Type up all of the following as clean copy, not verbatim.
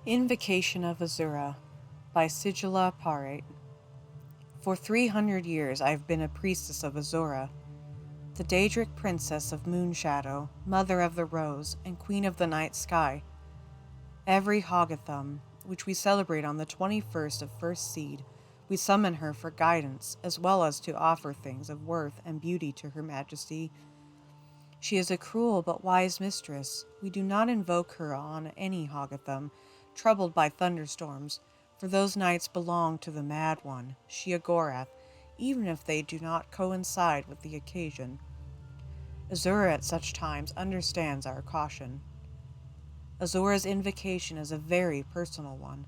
Invocation of Azura by Sigilla Parate. For 300 years I have been a priestess of Azura, the Daedric princess of Moonshadow, mother of the rose, and queen of the night sky. Every Hoggathum, which we celebrate on the 21st of First Seed, we summon her for guidance, as well as to offer things of worth and beauty to her majesty. She is a cruel but wise mistress. We do not invoke her on any Hoggathum, troubled by thunderstorms, for those nights belong to the Mad One, Sheogorath, even if they do not coincide with the occasion. Azura at such times understands our caution. Azura's invocation is a very personal one.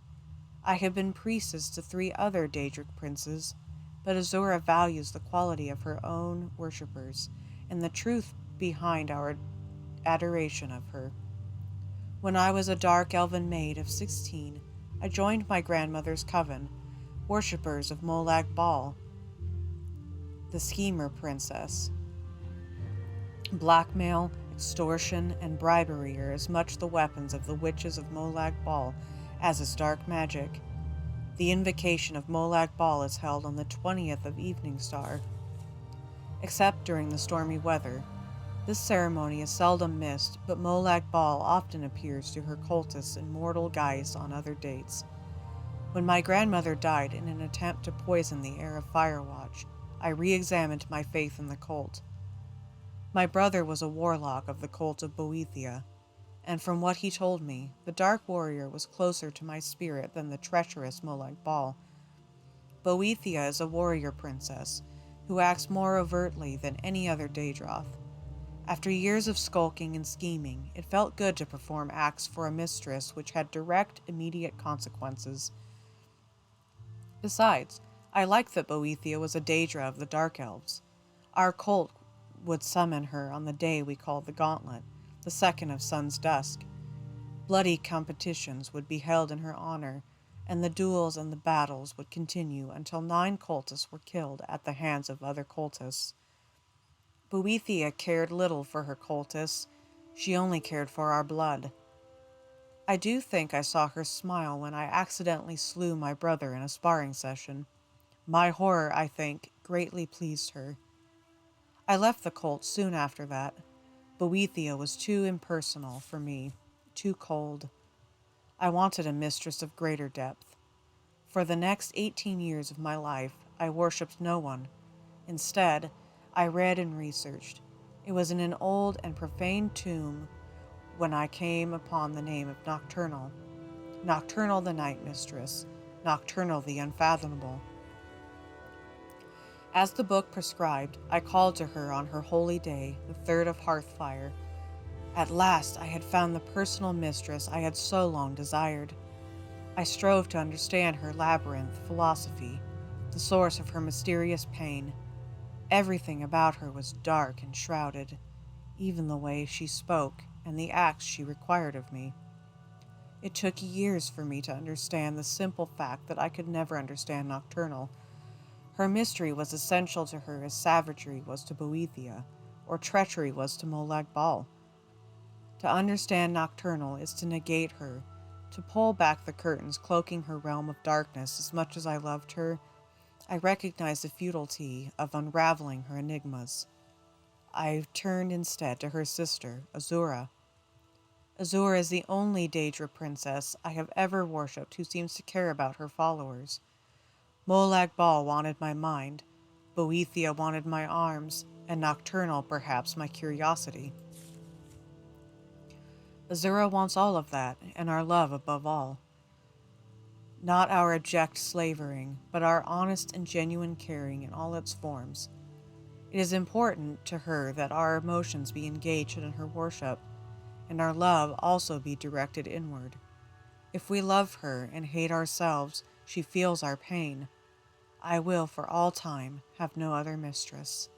I have been priestess to 3 other Daedric princes, but Azura values the quality of her own worshippers and the truth behind our adoration of her. When I was a dark elven maid of 16, I joined my grandmother's coven, worshippers of Molag Bal, the schemer princess. Blackmail, extortion, and bribery are as much the weapons of the witches of Molag Bal as is dark magic. The invocation of Molag Bal is held on the 20th of Evening Star, except during the stormy weather. This ceremony is seldom missed, but Molag Bal often appears to her cultists in mortal guise on other dates. When my grandmother died in an attempt to poison the air of Firewatch, I re-examined my faith in the cult. My brother was a warlock of the cult of Boethia, and from what he told me, the Dark Warrior was closer to my spirit than the treacherous Molag Bal. Boethia is a warrior princess, who acts more overtly than any other Daedroth. After years of skulking and scheming, it felt good to perform acts for a mistress which had direct, immediate consequences. Besides, I liked that Boethia was a Daedra of the Dark Elves. Our cult would summon her on the day we called the Gauntlet, the 2nd of Sun's Dusk. Bloody competitions would be held in her honor, and the duels and the battles would continue until 9 cultists were killed at the hands of other cultists. Boethia cared little for her cultists. She only cared for our blood. I do think I saw her smile when I accidentally slew my brother in a sparring session. My horror, I think, greatly pleased her. I left the cult soon after that. Boethia was too impersonal for me, too cold. I wanted a mistress of greater depth. For the next 18 years of my life, I worshipped no one. Instead, I read and researched. It was in an old and profane tomb when I came upon the name of Nocturnal. Nocturnal the Night Mistress, Nocturnal the Unfathomable. As the book prescribed, I called to her on her holy day, the 3rd of Hearthfire. At last I had found the personal mistress I had so long desired. I strove to understand her labyrinth philosophy, the source of her mysterious pain. Everything about her was dark and shrouded, even the way she spoke and the acts she required of me. It took years for me to understand the simple fact that I could never understand Nocturnal. Her mystery was essential to her as savagery was to Boethia, or treachery was to Molag Bal. To understand Nocturnal is to negate her, to pull back the curtains cloaking her realm of darkness. As much as I loved her, I recognized the futility of unraveling her enigmas. I turned instead to her sister, Azura. Azura is the only Daedra princess I have ever worshipped who seems to care about her followers. Molag Bal wanted my mind, Boethia wanted my arms, and Nocturnal perhaps my curiosity. Azura wants all of that, and our love above all. Not our abject slavering, but our honest and genuine caring in all its forms. It is important to her that our emotions be engaged in her worship, and our love also be directed inward. If we love her and hate ourselves, she feels our pain. I will for all time have no other mistress.